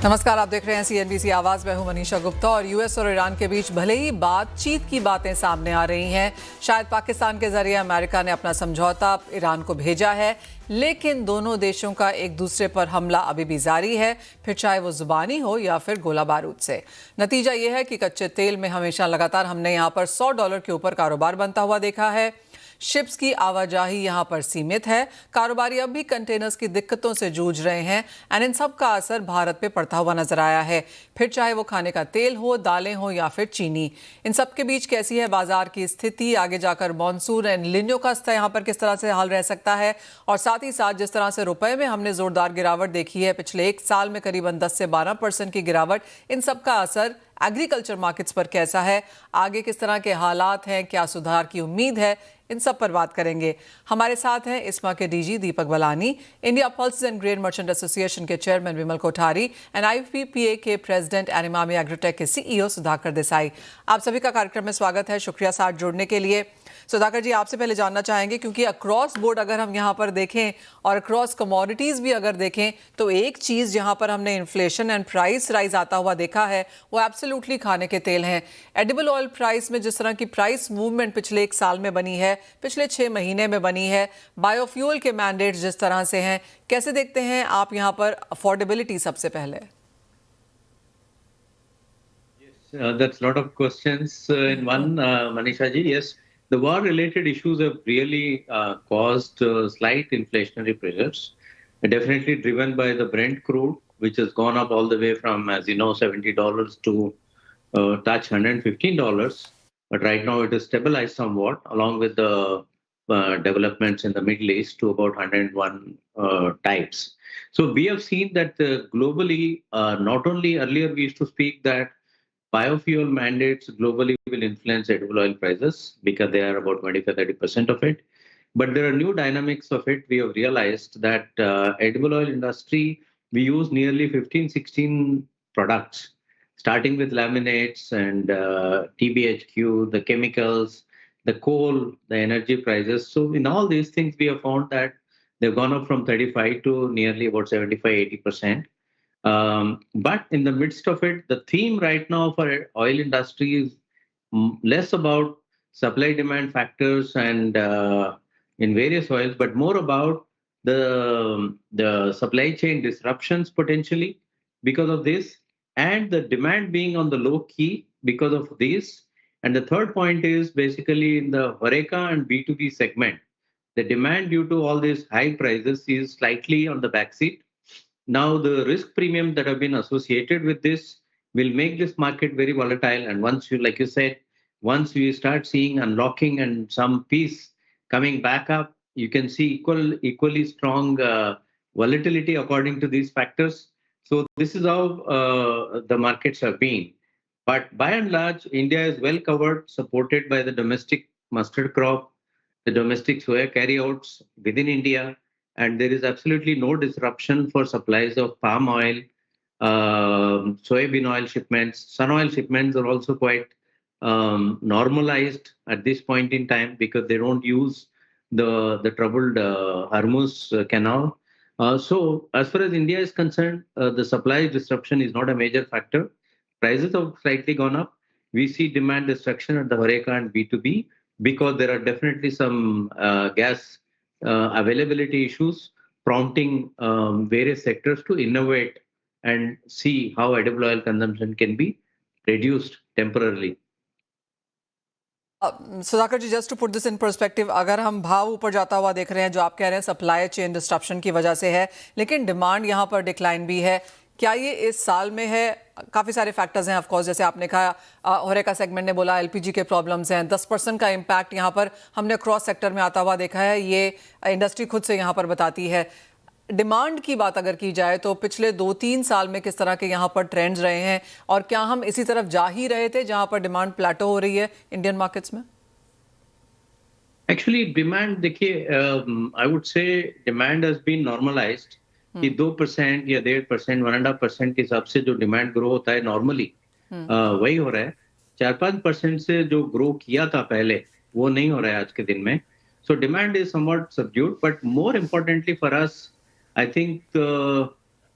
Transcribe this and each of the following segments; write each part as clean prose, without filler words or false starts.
नमस्कार, आप देख रहे हैं सीएनबीसी आवाज। मैं हूं मनीषा गुप्ता। और यूएस और ईरान के बीच भले ही बातचीत की बातें सामने आ रही हैं, शायद पाकिस्तान के जरिए अमेरिका ने अपना समझौता ईरान को भेजा है, लेकिन दोनों देशों का एक दूसरे पर हमला अभी भी जारी है, फिर चाहे वो जुबानी हो या फिर गोला बारूद से। नतीजा ये है कि कच्चे तेल में हमेशा लगातार हमने यहाँ पर $100 के ऊपर कारोबार बनता हुआ देखा है। शिप्स की आवाजाही यहां पर सीमित है। कारोबारी अब भी कंटेनर्स की दिक्कतों से जूझ रहे हैं एंड इन सब का असर भारत पे पड़ता हुआ नजर आया है, फिर चाहे वो खाने का तेल हो, दालें हो या फिर चीनी। इन सब के बीच कैसी है बाजार की स्थिति, आगे जाकर मॉनसून एंड लिन्यो का स्तर यहां पर किस तरह से हाल रह सकता है, और साथ ही साथ जिस तरह से रुपए में हमने जोरदार गिरावट देखी है पिछले एक साल में, करीबन 10 से 12% की गिरावट, इन सब का असर एग्रीकल्चर मार्केट्स पर कैसा है, आगे किस तरह के हालात हैं, क्या सुधार की उम्मीद है, इन सब पर बात करेंगे। हमारे साथ हैं इस्मा के DG Deepak Balani, India pulses and grain merchant association के चेयरमैन विमल कोठारी एंड आईपीपीए के प्रेसिडेंट एनिमामी एग्रोटेक के सीईओ सुधाकर देसाई। आप सभी का कार्यक्रम में स्वागत है, शुक्रिया साथ जुड़ने के लिए। सुधाकर जी, आपसे पहले जानना चाहेंगे, क्योंकि अक्रॉस बोर्ड अगर हम यहाँ पर देखें और अक्रॉस कमोडिटीज़ भी अगर देखें, तो एक चीज़ जहाँ पर हमने इन्फ्लेशन एंड प्राइस राइज आता हुआ देखा है वो एब्सोल्युटली खाने के तेल हैं। एडिबल ऑयल प्राइस में जिस तरह की प्राइस मूवमेंट पिछले एक साल में बनी है, पिछले 6 महीने में बनी है, बायोफ्यूल के मैंडेट्स जिस तरह से हैं, कैसे देखते हैं आप यहाँ पर अफोर्डेबिलिटी? सबसे पहले That's a lot of questions in one, Manisha ji. Yes, the war-related issues have really caused slight inflationary pressures, definitely driven by the Brent crude, which has gone up all the way from, as you know, $70 to touch $115. But right now it is stabilized somewhat, along with the developments in the Middle East to about 101 types. So we have seen that globally, not only earlier we used to speak that biofuel mandates globally will influence edible oil prices because they are about 25-30% of it. But there are new dynamics of it. We have realized that edible oil industry, we use nearly 15, 16 products, starting with laminates and TBHQ, the chemicals, the coal, the energy prices. So in all these things, we have found that they've gone up from 35 to nearly about 75, 80%. But in the midst of it, the theme right now for oil industry is less about supply demand factors and in various oils, but more about the supply chain disruptions potentially because of this, and the demand being on the low key because of this. And the third point is basically in the Horeca and B2B segment, the demand due to all these high prices is slightly on the backseat. Now, the risk premium that have been associated with this will make this market very volatile. And once you, like you said, once we start seeing unlocking and some peace coming back up, you can see equally strong volatility according to these factors. So this is how the markets have been. But by and large, India is well covered, supported by the domestic mustard crop, the domestic soya carryouts within India, and there is absolutely no disruption for supplies of palm oil, soybean oil shipments. Sun oil shipments are also quite normalized at this point in time because they don't use the troubled Hormuz canal. So as far as India is concerned, the supply disruption is not a major factor. Prices have slightly gone up. We see demand destruction at the Horeca and B2B because there are definitely some gas availability issues prompting various sectors to innovate and see how edible oil consumption can be reduced temporarily. Sudhakar ji, just to put this in perspective, अगर हम भाव ऊपर जाता हुआ देख रहे हैं, जो आप कह रहे हैं सप्लाई चेन डिस्ट्रप्शन की वजह से है, लेकिन डिमांड यहाँ पर डिक्लाइन भी है, क्या ये इस साल में है? काफ़ी सारे फैक्टर्स हैं ऑफ कोर्स, जैसे आपने कहा होरेका सेगमेंट ने बोला एलपीजी के प्रॉब्लम्स हैं, 10% का इम्पैक्ट यहाँ पर हमने क्रॉस सेक्टर में आता हुआ देखा है, ये इंडस्ट्री खुद से यहाँ पर बताती है। डिमांड की बात अगर की जाए तो पिछले 2-3 साल में किस तरह के यहाँ पर ट्रेंड्स रहे हैं, और क्या हम इसी तरफ जा ही रहे थे जहाँ पर डिमांड प्लेटो हो रही है इंडियन मार्केट्स में? एक्चुअली डिमांड देखिए, I would say demand has been normalised कि 2% या 1.5%, 1.5% के हिसाब से जो डिमांड ग्रो होता है नॉर्मली वही हो रहा है। 4-5% से जो ग्रो किया था पहले वो नहीं हो रहा है आज के दिन में। So demand is somewhat subdued, but more importantly for us, I think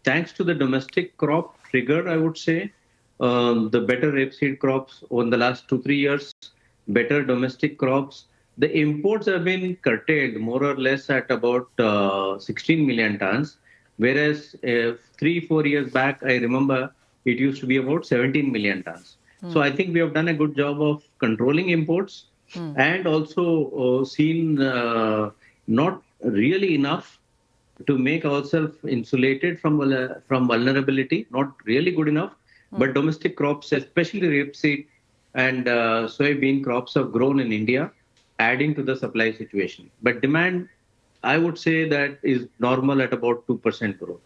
thanks to the domestic crop trigger, I would say. The better rapeseed crops over the last 2-3 years, better domestic crops. The imports have been curtailed more or less at about 16 million tons, whereas 3-4 years back, I remember it used to be about 17 million tons. So I think we have done a good job of controlling imports and also seen not really enough to make ourselves insulated from vulnerability, not really good enough. But domestic crops, especially rapeseed and soybean crops, have grown in India, adding to the supply situation. But demand, I would say that is normal at about 2% growth.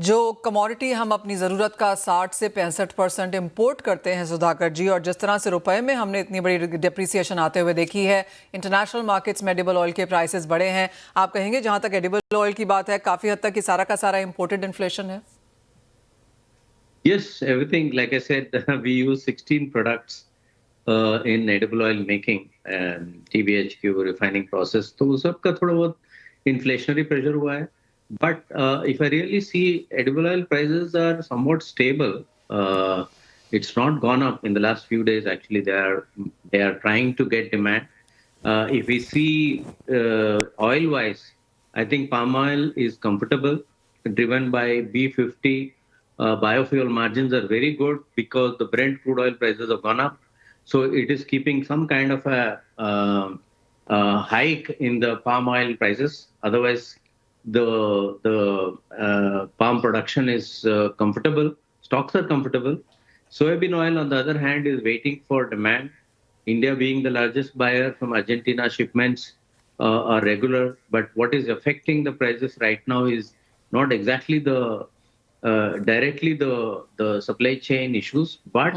जो commodity हम अपनी ज़रूरत का 60 से 65% import करते हैं सुधाकर जी, और जिस तरह से रुपए में हमने इतनी बड़ी डिप्रिसिएशन आते हुए देखी है, इंटरनेशनल मार्केट्स में एडिबल ऑयल के प्राइसेस बढ़े हैं। आप कहेंगे जहां तक एडिबल ऑयल की बात है, काफ़ी हद तक कि सारा का सारा इम्पोर्टेड इन्फ्लेशन है? Yes, everything. Like I said, we use 16 products in edible oil making and TBHQ refining process. तो उस सबका थोड़ा बहुत inflationary pressure हुआ है. But if I really see, edible oil prices are somewhat stable. It's not gone up in the last few days. Actually, they are trying to get demand. If we see oil-wise, I think palm oil is comfortable, driven by B50. Biofuel margins are very good because the Brent crude oil prices have gone up. So it is keeping some kind of a hike in the palm oil prices. Otherwise, the palm production is comfortable. Stocks are comfortable. Soybean oil, on the other hand, is waiting for demand. India being the largest buyer from Argentina, shipments are regular. But what is affecting the prices right now is not exactly directly the supply chain issues, but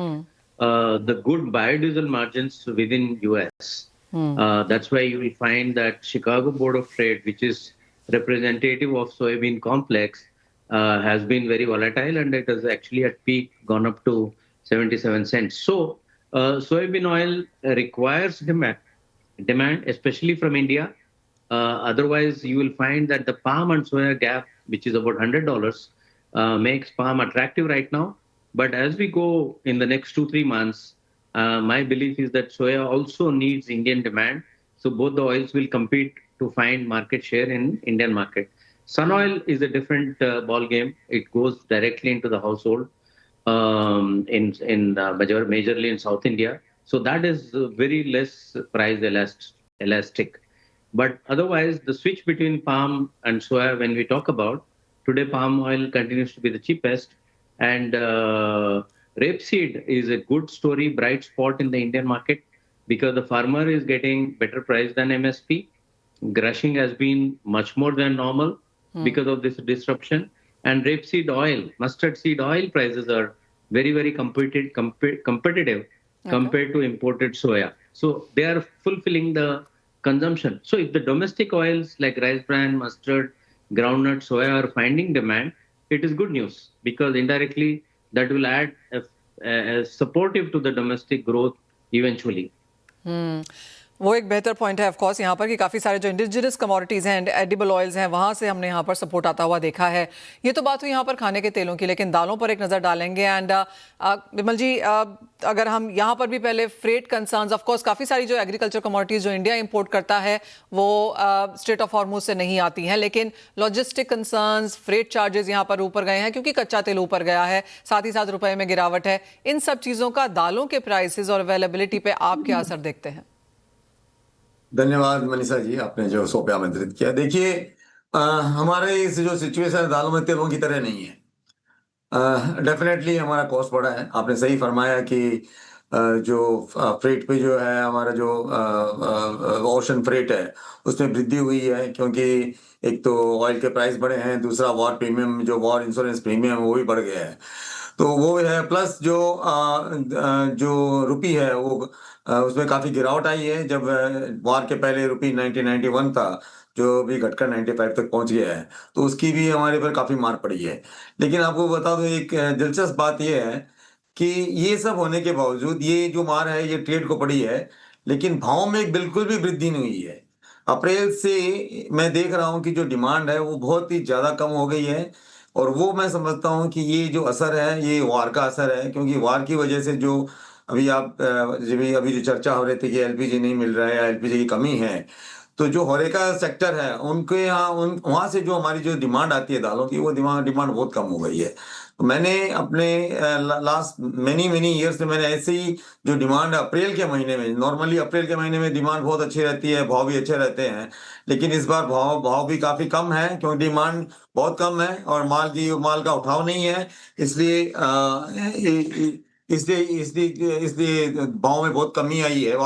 the good biodiesel margins within US. That's why you will find that Chicago Board of Trade, which is representative of soybean complex, has been very volatile, and it has actually at peak gone up to 77 cents. So soybean oil requires demand, especially from India. Otherwise, you will find that the palm and soya gap, which is about $100, makes palm attractive right now. But as we go in the next 2-3 months, my belief is that soya also needs Indian demand. So both the oils will compete to find market share in Indian market. Sun oil is a different ball game. It goes directly into the household majorly in South India. So that is very less price elastic. But otherwise, the switch between palm and soya, when we talk about, today palm oil continues to be the cheapest. And rapeseed is a good story, bright spot in the Indian market because the farmer is getting better price than MSP. Crushing has been much more than normal because of this disruption. And rapeseed oil, mustard seed oil prices are very, very competitive compared to imported soya. So they are fulfilling the consumption. So if the domestic oils like rice bran, mustard, groundnut, soya are finding demand, it is good news because indirectly that will add a supportive to the domestic growth eventually. वो एक बेहतर point है of course यहाँ पर कि काफ़ी सारे जो इंडिजिनस कमोडिटीज़ हैं, एडिबल ऑयल्स हैं, वहाँ से हमने यहाँ पर सपोर्ट आता हुआ देखा है। ये तो बात हुई यहाँ पर खाने के तेलों की, लेकिन दालों पर एक नज़र डालेंगे। एंड विमल जी, अगर हम यहाँ पर भी पहले फ्रेट कंसर्न्स, ऑफ कोर्स काफ़ी सारी जो एग्रीकल्चर कमोडिटीज़ जो इंडिया इंपोर्ट करता है वो स्ट्रेट ऑफ हॉर्मुज से नहीं आती हैं, लेकिन लॉजिस्टिक कंसर्न्स, फ्रेट चार्जेस यहाँ पर ऊपर गए हैं क्योंकि कच्चा तेल ऊपर गया है, साथ ही साथ रुपए में गिरावट है। इन सब चीज़ों का दालों के प्राइसेस और अवेलेबिलिटी पे आप क्या असर देखते हैं? धन्यवाद मनीषा जी, आपने जो शो पे आमंत्रित किया। देखिए, हमारे इस जो सिचुएशन है दालों में तेलों की तरह नहीं है। डेफिनेटली हमारा कॉस्ट बढ़ा है। आपने सही फरमाया कि जो फ्रेट पे जो है हमारा जो ओशन फ्रेट है उसमें वृद्धि हुई है, क्योंकि एक तो ऑयल के प्राइस बढ़े हैं, दूसरा वॉर प्रीमियम, जो वॉर इंश्योरेंस प्रीमियम वो भी बढ़ गया है। तो वो है, प्लस जो रुपी है वो उसमें काफी गिरावट आई है। जब वॉर के पहले रुपी 1991 था, जो भी घटकर 95 तक पहुंच गया है, तो उसकी भी हमारे पर काफी मार पड़ी है। लेकिन आपको बता दो, एक दिलचस्प बात यह है कि ये सब होने के बावजूद ये जो मार है ये ट्रेड को पड़ी है, लेकिन भाव में बिल्कुल भी वृद्धि नहीं हुई है। अप्रैल से मैं देख रहा हूं कि जो डिमांड है वो बहुत ही ज्यादा कम हो गई है और वो मैं समझता हूँ कि ये जो असर है ये वार का असर है, क्योंकि वार की वजह से जो अभी अभी जो चर्चा हो रही थी कि एलपीजी नहीं मिल रहा है या एलपीजी की कमी है, तो जो होरेका सेक्टर है उनके यहाँ वहां से जो हमारी जो डिमांड आती है दालों की, वो डिमांड बहुत कम हो गई है। तो मैंने अपने लास्ट मेनी मेनी ईयर्स में मैंने ऐसे ही जो डिमांड अप्रैल के महीने में, नॉर्मली अप्रैल के महीने में डिमांड बहुत अच्छी रहती है, भाव भी अच्छे रहते हैं, लेकिन इस बार भाव भी काफी कम है, क्योंकि डिमांड बहुत कम है और माल का उठाव नहीं है। इसलिए इसलिए इसलिए इसलिए भाव में बहुत कमी आई है।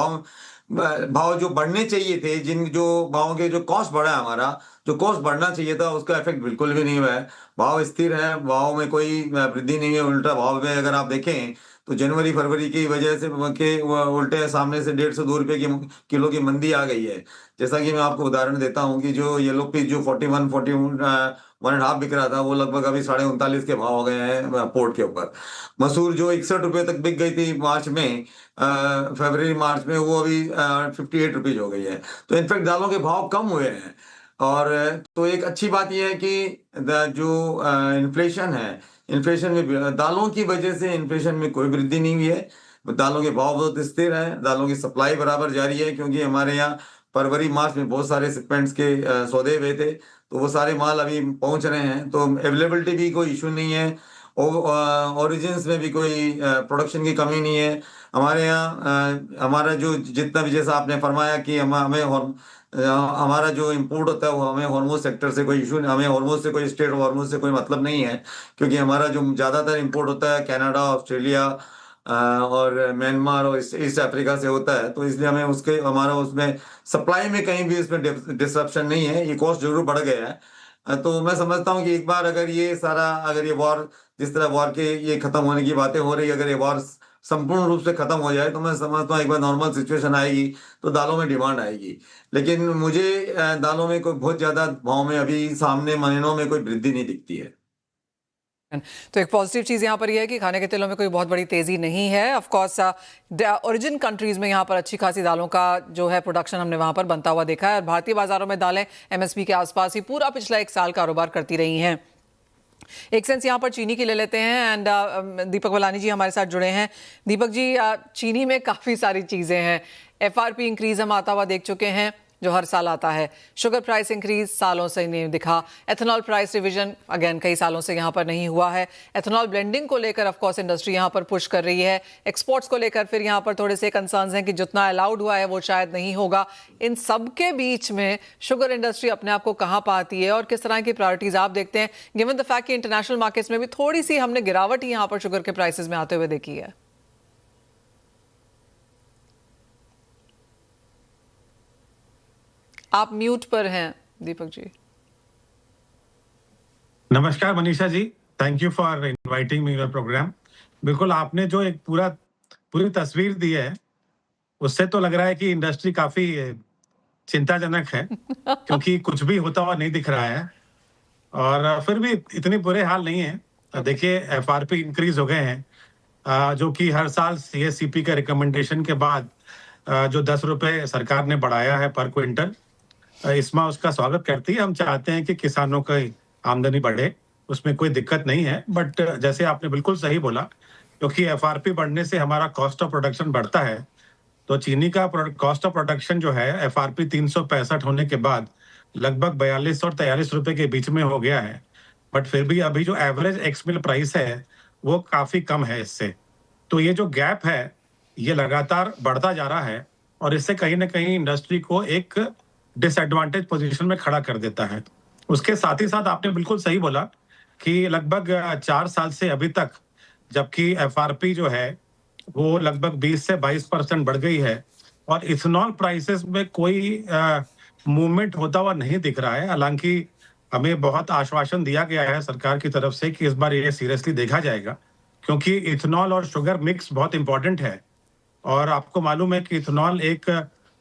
भाव जो बढ़ने चाहिए थे, जिन जो भावों के जो कॉस्ट बढ़ा है, हमारा जो कॉस्ट बढ़ना चाहिए था उसका इफेक्ट बिल्कुल भी नहीं हुआ है। भाव स्थिर है, भाव में कोई वृद्धि नहीं है, उल्टा भाव में अगर आप देखें तो जनवरी फरवरी की वजह से उल्टे सामने से 150-2 रुपए की किलो की मंदी आ गई है। जैसा कि मैं आपको उदाहरण देता हूं कि जो येलो पीस जो 41 बिक रहा था, वो लगभग अभी 39.5 के भाव हो गए हैं पोर्ट के ऊपर। मसूर जो 61 रुपए तक बिक गई थी मार्च में, फरवरी मार्च में, वो अभी 58 रुपीज हो गई है। तो इनफैक्ट दालों के भाव कम हुए हैं। और तो एक अच्छी बात यह है कि जो इन्फ्लेशन है, इन्फ्लेशन में दालों की वजह से इन्फ्लेशन में कोई वृद्धि नहीं हुई है। दालों के भाव बहुत स्थिर है, दालों की सप्लाई बराबर जारी है, क्योंकि हमारे यहाँ फरवरी मार्च में बहुत सारे शिपमेंट्स के सौदे हुए थे, तो वो सारे माल अभी पहुंच रहे हैं, तो अवेलेबिलिटी भी कोई इशू नहीं है। ओरिजिन्स में भी कोई प्रोडक्शन की कमी नहीं है हमारे यहाँ। हमारा जो जितना भी, जैसा आपने फरमाया कि हमारा जो इंपोर्ट होता है वो हमें हॉर्मोज सेक्टर से कोई इशू, हमें हॉर्मोज से कोई स्टेट हॉर्मोज से कोई मतलब नहीं है, क्योंकि हमारा जो ज़्यादातर इंपोर्ट होता है कनाडा, ऑस्ट्रेलिया और म्यांमार और ईस्ट अफ्रीका से होता है, तो इसलिए हमारा उसमें सप्लाई में कहीं भी उसमें डिसरप्शन नहीं है। ये कॉस्ट जरूर बढ़ गया है। तो मैं समझता हूँ कि एक बार अगर ये वॉर, जिस तरह वॉर के ये खत्म होने की बातें हो रही है, अगर ये वॉर संपूर्ण रूप से खत्म हो जाए तो मैं समझता हूँ एक बार नॉर्मल सिचुएशन आएगी, तो दालों में डिमांड आएगी। लेकिन मुझे दालों में कोई बहुत ज्यादा भाव में अभी सामने महीनों में कोई वृद्धि नहीं दिखती है। तो एक पॉजिटिव चीज़ यहाँ पर यह है कि खाने के तेलों में कोई बहुत बड़ी तेज़ी नहीं है। ऑफ कोर्स ओरिजिन कंट्रीज़ में यहाँ पर अच्छी खासी दालों का जो है प्रोडक्शन हमने वहाँ पर बनता हुआ देखा है, और भारतीय बाजारों में दालें एमएसपी के आसपास ही पूरा पिछला 1 साल कारोबार करती रही हैं। एक सेंस यहाँ पर चीनी की ले लेते हैं, एंड दीपक बलानी जी हमारे साथ जुड़े हैं। दीपक जी, चीनी में काफ़ी सारी चीज़ें हैं। एफआरपी इंक्रीज हम आता हुआ देख चुके हैं, जो हर साल आता है। शुगर प्राइस इंक्रीज सालों से नहीं दिखा। एथेनॉल प्राइस रिवीजन अगेन कई सालों से यहाँ पर नहीं हुआ है। एथेनॉल ब्लेंडिंग को लेकर ऑफ कोर्स इंडस्ट्री यहाँ पर पुश कर रही है। एक्सपोर्ट्स को लेकर फिर यहाँ पर थोड़े से कंसर्न्स हैं कि जितना अलाउड हुआ है वो शायद नहीं होगा। इन सब के बीच में शुगर इंडस्ट्री अपने आप को कहाँ पाती है और किस तरह की प्रायोरिटीज आप देखते हैं, गिवन द फैक्ट कि इंटरनेशनल मार्केट्स में भी थोड़ी सी हमने गिरावट ही यहाँ पर शुगर के प्राइसेस में आते हुए देखी है? आप म्यूट पर हैं दीपक जी। नमस्कार Manisha ji, thank you for inviting me your programme. बिल्कुल, आपने जो एक पूरी तस्वीर दी है, उससे तो लग रहा है कि इंडस्ट्री काफी चिंताजनक है क्योंकि कुछ भी होता हुआ नहीं दिख रहा है, और फिर भी इतने बुरे हाल नहीं है। देखिए, एफआरपी इंक्रीज हो गए हैं, जो कि हर साल सीएससीपी के रिकमेंडेशन के बाद जो 10 रुपए सरकार ने बढ़ाया है पर क्विंटल, इसमें उसका स्वागत करती है। हम चाहते हैं कि किसानों की आमदनी बढ़े, उसमें कोई दिक्कत नहीं है। बट जैसे आपने बिल्कुल सही बोला, क्योंकि एफआरपी बढ़ने से हमारा कॉस्ट ऑफ प्रोडक्शन बढ़ता है, तो चीनी का कॉस्ट ऑफ प्रोडक्शन जो है एफआरपी 365 होने के बाद लगभग 42 और 43 रुपए के बीच में हो गया है। बट फिर भी अभी जो एवरेज एक्स मिल प्राइस है वो काफी कम है इससे। तो ये जो गैप है ये लगातार बढ़ता जा रहा है, और इससे कहीं ना कहीं इंडस्ट्री को एक डिसएडवांटेज पोजीशन में खड़ा कर देता है। उसके साथ ही साथ आपने बिल्कुल सही बोला कि लगभग 4 साल से अभी तक, जबकि एफआरपी जो है वो लगभग 20 से 22% बढ़ गई है, और इथेनॉल प्राइसेस में कोई मूवमेंट होता हुआ नहीं दिख रहा है। हालांकि हमें बहुत आश्वासन दिया गया है सरकार की तरफ से कि इस बार ये सीरियसली देखा जाएगा, क्योंकि इथेनॉल और शुगर मिक्स बहुत इंपॉर्टेंट है, और आपको मालूम है कि इथेनॉल एक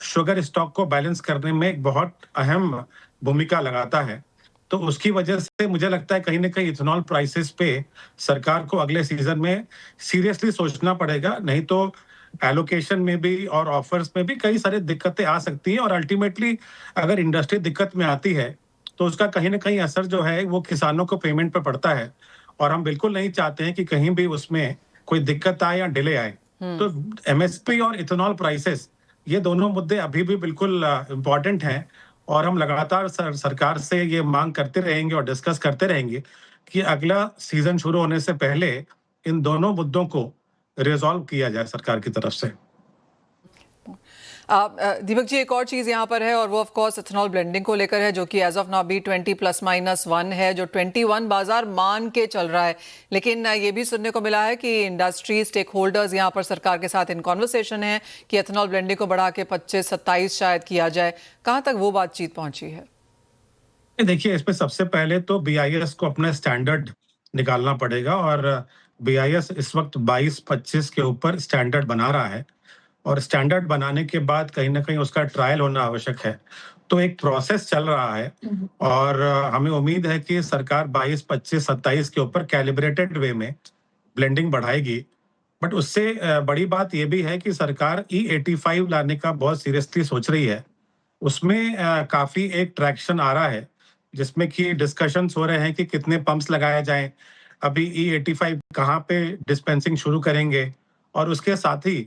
शुगर स्टॉक को बैलेंस करने में एक बहुत अहम भूमिका लगाता है। तो उसकी वजह से मुझे लगता है कहीं ना कहीं इथेनॉल प्राइसेस पे सरकार को अगले सीजन में सीरियसली सोचना पड़ेगा, नहीं तो एलोकेशन में भी और ऑफर्स में भी कई सारी दिक्कतें आ सकती हैं, और अल्टीमेटली अगर इंडस्ट्री दिक्कत में आती है तो उसका कहीं ना कहीं असर जो है वो किसानों को पेमेंट पे पड़ता है, और हम बिल्कुल नहीं चाहते हैं कि कहीं भी उसमें कोई दिक्कत आए या डिले आए। तो एमएसपी और इथेनॉल प्राइसेस, ये दोनों मुद्दे अभी भी बिल्कुल इम्पोर्टेंट हैं, और हम लगातार सरकार से ये मांग करते रहेंगे और डिस्कस करते रहेंगे कि अगला सीजन शुरू होने से पहले इन दोनों मुद्दों को रिजॉल्व किया जाए सरकार की तरफ से। दीपक जी, एक और चीज़ यहाँ पर है और वो ऑफ कोर्स इथेनॉल ब्लेंडिंग को लेकर है, जो कि एज ऑफ नाउ बी 20+-1 है, जो 21 बाजार मान के चल रहा है। लेकिन ये भी सुनने को मिला है कि इंडस्ट्री स्टेक होल्डर्स यहाँ पर सरकार के साथ इन कॉन्वर्सेशन है कि इथेनॉल ब्लेंडिंग को बढ़ा के 25-27 शायद किया जाए। कहाँ तक वो बातचीत पहुंची है? देखिए, इसमें सबसे पहले तो बीआईएस को अपना स्टैंडर्ड निकालना पड़ेगा, और बीआईएस इस वक्त 22-25 के ऊपर स्टैंडर्ड बना रहा है, और स्टैंडर्ड बनाने के बाद कहीं ना कहीं उसका ट्रायल होना आवश्यक है। तो एक प्रोसेस चल रहा है, और हमें उम्मीद है कि सरकार 22, 25, 27 के ऊपर कैलिब्रेटेड वे में ब्लेंडिंग बढ़ाएगी। बट उससे बड़ी बात यह भी है कि सरकार E85 लाने का बहुत सीरियसली सोच रही है। उसमें काफी एक ट्रैक्शन आ रहा है, जिसमें कि डिस्कशंस हो रहे हैं कि कितने पंप्स लगाए जाएं, अभी E85 कहाँ पे डिस्पेंसिंग शुरू करेंगे, और उसके साथ ही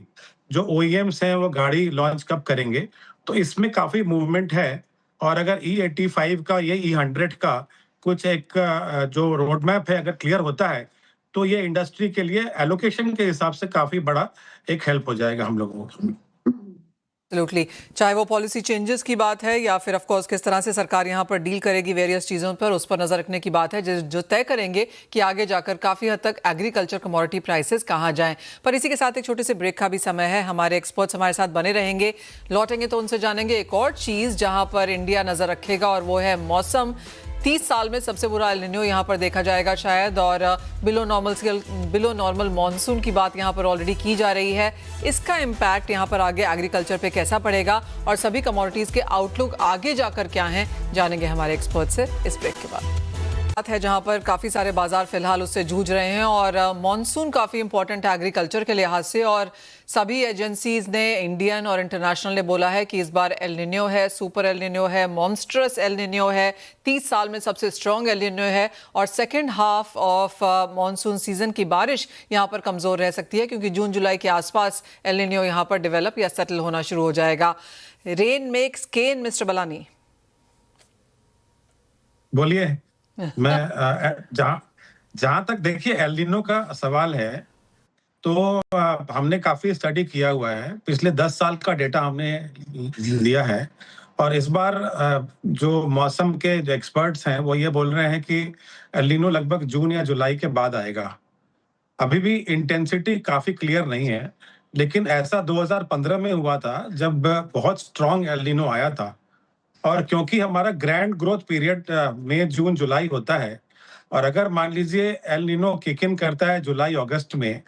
जो OEMs हैं वो गाड़ी लॉन्च कब करेंगे। तो इसमें काफी मूवमेंट है, और अगर E85 का ये E100 का कुछ एक जो रोड मैप है अगर क्लियर होता है, तो ये इंडस्ट्री के लिए एलोकेशन के हिसाब से काफी बड़ा एक हेल्प हो जाएगा हम लोगों को। एब्सोल्युटली, चाहे वो पॉलिसी चेंजेस की बात है या फिर ऑफ कोर्स किस तरह से सरकार यहाँ पर डील करेगी वेरियस चीज़ों पर, उस पर नजर रखने की बात है, जो तय करेंगे कि आगे जाकर काफ़ी हद तक एग्रीकल्चर कमोडिटी प्राइसेस कहाँ जाएं। पर इसी के साथ एक छोटे से ब्रेक का भी समय है। हमारे एक्सपर्ट्स हमारे साथ बने रहेंगे, लौटेंगे तो उनसे जानेंगे एक और चीज़ जहाँ पर इंडिया नजर रखेगा, और वो है मौसम। 30 साल में सबसे बुरा एल निनो यहाँ पर देखा जाएगा शायद, और बिलो नॉर्मल मॉनसून की बात यहाँ पर ऑलरेडी की जा रही है। इसका इम्पैक्ट यहाँ पर आगे एग्रीकल्चर पे कैसा पड़ेगा, और सभी कमोडिटीज़ के आउटलुक आगे जाकर क्या हैं, जानेंगे हमारे एक्सपर्ट से इस ब्रेक के बाद। बात है जहां पर काफ़ी सारे बाजार फिलहाल उससे जूझ रहे हैं, और मॉनसून काफ़ी इंपॉर्टेंट है एग्रीकल्चर के लिहाज से, और सभी एजेंसीज ने, इंडियन और इंटरनेशनल ने बोला है कि इस बार एल निनो है, सुपर एल निनो है, मॉन्स्ट्रस एल निनो है, 30 साल में सबसे स्ट्रॉन्ग एल निनो है, और second half of monsoon season की बारिश यहाँ पर कमज़ोर रह सकती है, क्योंकि जून जुलाई के आसपास एल निनो यहाँ पर डेवलप या सेटल होना शुरू हो जाएगा। रेन मेक्स केन, मिस्टर बलानी। बोलिए। मैं जहां तक देखिए एल निनो का सवाल है, तो हमने काफी स्टडी किया हुआ है, पिछले 10 साल का डेटा हमने लिया है, और इस बार जो मौसम के जो एक्सपर्ट्स हैं वो ये बोल रहे हैं कि एल निनो लगभग जून या जुलाई के बाद आएगा। अभी भी इंटेंसिटी काफी क्लियर नहीं है, लेकिन ऐसा 2015 में हुआ था जब बहुत स्ट्रॉन्ग एल निनो आया था, और क्योंकि हमारा ग्रैंड ग्रोथ पीरियड मई जून जुलाई होता है, और अगर मान लीजिए एल निनो किक इन करता है जुलाई अगस्त में,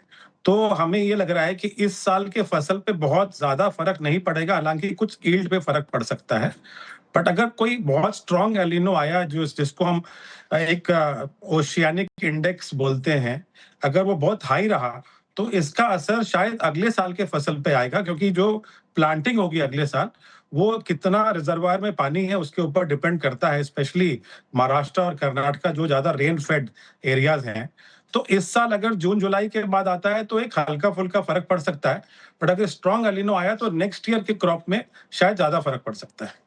तो हमें ये लग रहा है कि इस साल के फसल पे बहुत ज्यादा फर्क नहीं पड़ेगा, हालांकि कुछ यील्ड पे फर्क पड़ सकता है। बट अगर कोई बहुत स्ट्रॉन्ग एल निनो आया, जिसको हम एक ओशियानिक इंडेक्स बोलते हैं, अगर वो बहुत हाई रहा, तो इसका असर शायद अगले साल के फसल पे आएगा, क्योंकि जो प्लांटिंग होगी अगले साल, वो कितना रिजर्वायर में पानी है उसके ऊपर डिपेंड करता है, स्पेशली महाराष्ट्र और कर्नाटक जो ज्यादा रेन फेड एरियाज हैं। तो इस साल अगर जून जुलाई के बाद आता है तो एक हल्का फुल्का फर्क पड़ सकता है, बट अगर स्ट्रॉन्ग एल निनो आया तो नेक्स्ट ईयर के क्रॉप में शायद ज्यादा फर्क पड़ सकता है।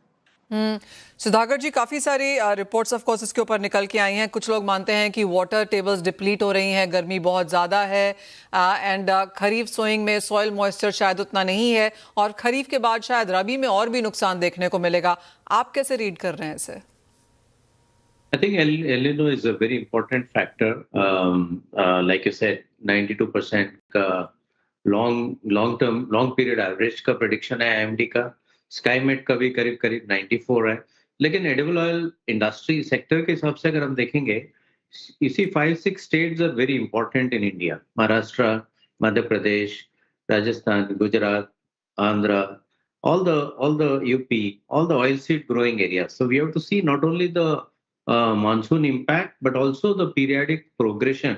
सुधाकर जी, काफी सारी रिपोर्ट्स ऑफ कोर्स इसके ऊपर निकल के आई हैं। कुछ लोग मानते हैं कि वाटर टेबल्स डिप्लीट हो रही हैं, गर्मी बहुत ज़्यादा है, एंड खरीफ सोइंग में सॉइल मॉइस्चर शायद उतना नहीं है, और खरीफ के बाद शायद रबी में और भी नुकसान देखने को मिलेगा। आप कैसे रीड कर रहे हैं इसे? I think El Nino is a very important factor. Like you said, 92% का long period average का prediction है IMD का, SkyMet का भी करीब 94 है। लेकिन एडिबल ऑयल इंडस्ट्री सेक्टर के हिसाब से अगर हम देखेंगे, इसी 5-6 states are very important in India: Maharashtra, Madhya Pradesh, Rajasthan, Gujarat, Andhra, all the UP, all the oilseed growing areas. So we have to see not only the monsoon impact, but also the periodic progression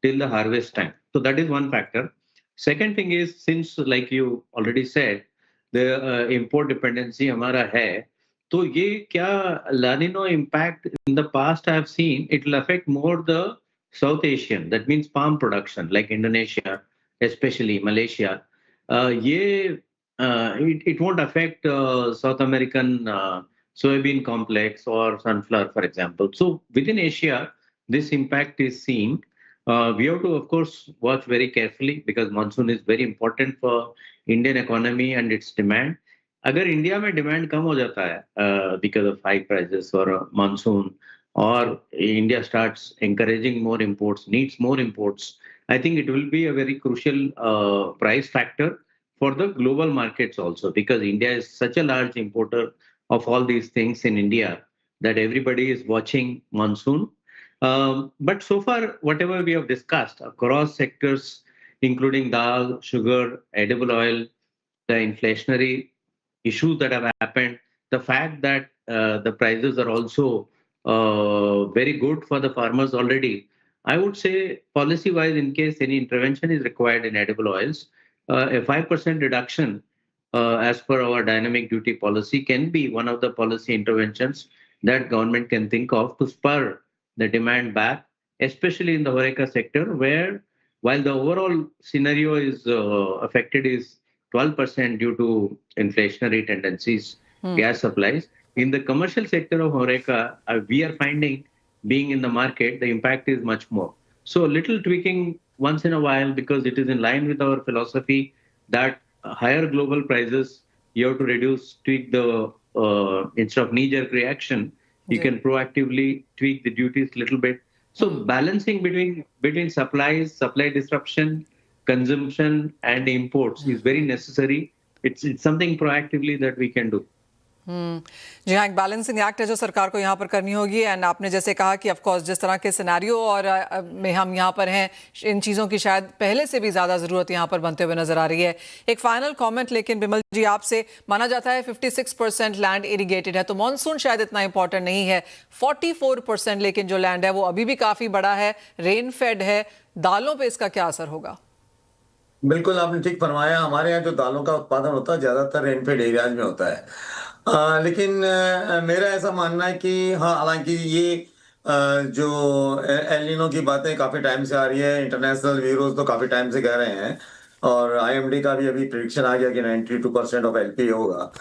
till the harvest time. So that is one factor. Second thing is, since like you already said, the import dependency हमारा है, तो ये क्या लानिनो impact in the past I have seen it will affect more the South Asian, that means palm production like Indonesia, especially Malaysia. It won't affect South American soybean complex or sunflower, for example. So within Asia, this impact is seen. We have to, of course, watch very carefully because monsoon is very important for Indian economy and its demand. अगर India में demand कम हो जाता है because of high prices और monsoon और India starts encouraging more imports, needs more imports, I think it will be a very crucial price factor for the global markets also, because India is such a large importer of all these things in India that everybody is watching monsoon. But so far, whatever we have discussed across sectors, including dal, sugar, edible oil, the inflationary issues that have happened, the fact that the prices are also very good for the farmers already, I would say policy-wise, in case any intervention is required in edible oils, a 5% reduction as per our dynamic duty policy can be one of the policy interventions that government can think of to spur the demand back, especially in the HoReCa sector, where while the overall scenario is affected is 12% due to inflationary tendencies, gas supplies. In the commercial sector of HoReCa, we are finding, being in the market, the impact is much more. So little tweaking once in a while, because it is in line with our philosophy that higher global prices, you have to tweak the, instead of knee-jerk reaction, you can proactively tweak the duties a little bit. So balancing between supply disruption, consumption and imports is very necessary. It's something proactively that we can do. जी हाँ, एक balancing act है जो सरकार को यहाँ पर करनी होगी। एंड आपने जैसे कहा कि ऑफ कोर्स जिस तरह के सिनेरियो और में हम यहाँ पर हैं, इन चीज़ों की शायद पहले से भी ज़्यादा ज़रूरत यहाँ पर बनते हुए नजर आ रही है। एक फाइनल कमेंट लेकिन बिमल जी आपसे, माना जाता है 56% लैंड इरिगेटेड है तो मानसून शायद इतना इंपॉर्टेंट नहीं है, 44% लेकिन जो लैंड है वो अभी भी काफ़ी बड़ा है, रेन फेड है, दालों पर इसका क्या असर होगा? बिल्कुल आपने ठीक फरमाया। हमारे यहाँ जो दालों का उत्पादन होता है ज्यादातर रेनफेड एरियाज में होता है। लेकिन मेरा ऐसा मानना है कि हाँ, हालांकि ये जो एल नीनो की बातें काफी टाइम से आ रही है, इंटरनेशनल ब्यूरोज तो काफी टाइम से कह रहे हैं और IMD का भी अभी प्रिडिक्शन आ गया कि 92% ऑफ LP होगा।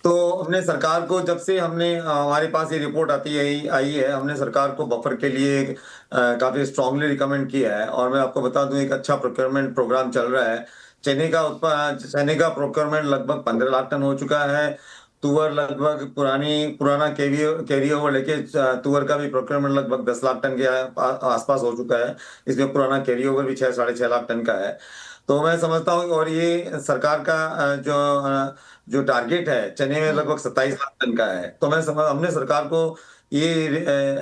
तो हमने सरकार को, जब से हमारे पास ये रिपोर्ट आई है, हमने सरकार को बफर के लिए काफी स्ट्रांगली रिकमेंड किया है। और मैं आपको बता दूं, एक अच्छा प्रोक्योरमेंट प्रोग्राम चल रहा है। चने का प्रोक्योरमेंट लगभग 15 लाख टन हो चुका है। तुअर लगभग पुराना कैरी ओवर लेके तुअर का भी प्रोक्योरमेंट लगभग 10 लाख टन के आसपास हो चुका है। इसमें पुराना कैरी ओवर भी 6-6.5 लाख टन का है। तो मैं समझता हूँ, और ये सरकार का जो टारगेट है चने में लगभग 27 लाख टन का है। तो हमने सरकार को ये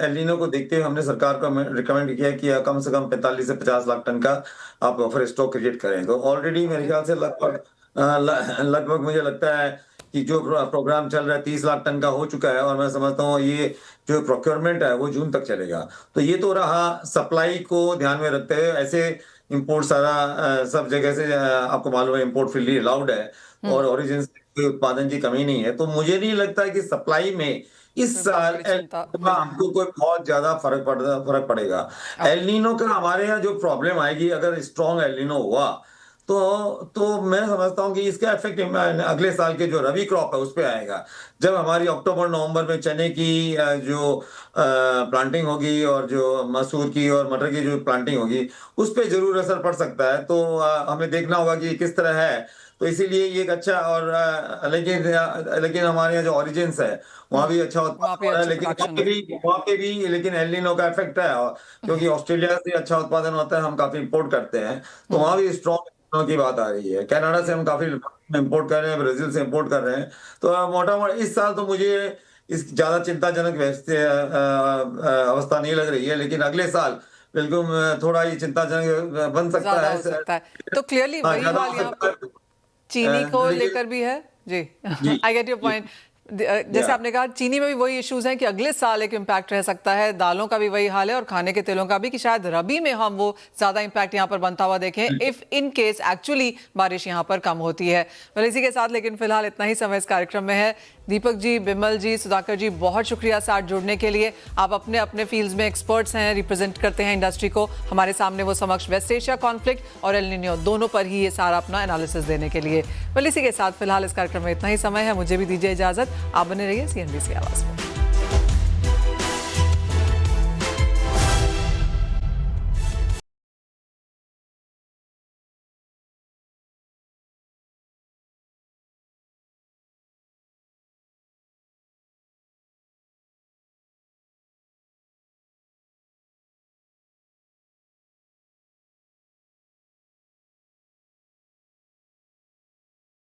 एल नीनो को देखते हुए हमने सरकार को रिकमेंड किया कि कम से कम 45 से 50 लाख टन का आप बफर स्टॉक क्रिएट करें। तो ऑलरेडी मेरे ख्याल से लगभग मुझे लगता है कि जो प्रोग्राम चल रहा है 30 लाख टन का हो चुका है। और मैं समझता हूँ ये जो प्रोक्योरमेंट है वो जून तक चलेगा। तो ये तो रहा सप्लाई को ध्यान में रखते हुए। ऐसे इंपोर्ट सारा सब जगह से आपको मालूम है इंपोर्ट फ्रीली अलाउड है और ओरिजिन से कोई उत्पादन की कमी नहीं है। तो मुझे नहीं लगता कि सप्लाई में इस साल हमको कोई बहुत ज्यादा फर्क पड़ेगा। एल नीनो का हमारे यहाँ जो प्रॉब्लम आएगी, अगर स्ट्रॉन्ग एल नीनो हुआ तो मैं समझता हूँ कि इसका इफेक्ट अगले साल के जो रबी क्रॉप है उस पर आएगा। जब हमारी अक्टूबर-नवंबर में चने की जो प्लांटिंग होगी और जो मसूर की और मटर की जो प्लांटिंग होगी उस पर जरूर असर पड़ सकता है। तो हमें देखना होगा कि किस तरह है। तो इसीलिए ये एक अच्छा, और लेकिन हमारे यहाँ जो ओरिजिन्स है वहाँ भी अच्छा उत्पादन हो रहा है, लेकिन वहाँ पे भी लेकिन एल नीनो का इफेक्ट है। क्योंकि ऑस्ट्रेलिया से अच्छा उत्पादन होता है, हम काफी इंपोर्ट करते हैं, तो वहाँ भी स्ट्रॉन्ग की बात आ रही है। कनाडा से हम काफी इंपोर्ट कर रहे हैं, ब्राजील से इंपोर्ट कर रहे हैं। तो मोटा इस साल तो मुझे इस ज्यादा चिंताजनक अवस्था नहीं लग रही है, लेकिन अगले साल बिल्कुल थोड़ा ही चिंताजनक बन सकता है। तो क्लियरली वही हाल यहाँ पर चीनी को लेकर भी है। जी, आई गेट योर पॉइंट। जैसे आपने कहा चीनी में भी वही इश्यूज हैं कि अगले साल एक इम्पैक्ट रह सकता है, दालों का भी वही हाल है और खाने के तेलों का भी, कि शायद रबी में हम वो ज्यादा इम्पैक्ट यहाँ पर बनता हुआ देखें इफ इन केस एक्चुअली बारिश यहाँ पर कम होती है। well, इसी के साथ लेकिन फिलहाल इतना ही समय इस कार्यक्रम में है। दीपक जी, बिमल जी, सुधाकर जी, बहुत शुक्रिया साथ जुड़ने के लिए। आप अपने अपने फील्ड्स में एक्सपर्ट्स हैं, रिप्रेजेंट करते हैं इंडस्ट्री को। हमारे सामने वो समक्ष वेस्ट एशिया कॉन्फ्लिक्ट और एल निनो दोनों पर ही ये सारा अपना एनालिसिस देने के लिए। well, इसी के साथ फिलहाल इस कार्यक्रम में इतना ही समय है, मुझे भी दीजिए इजाजत। आप बने रहिए CNBC आवाज में।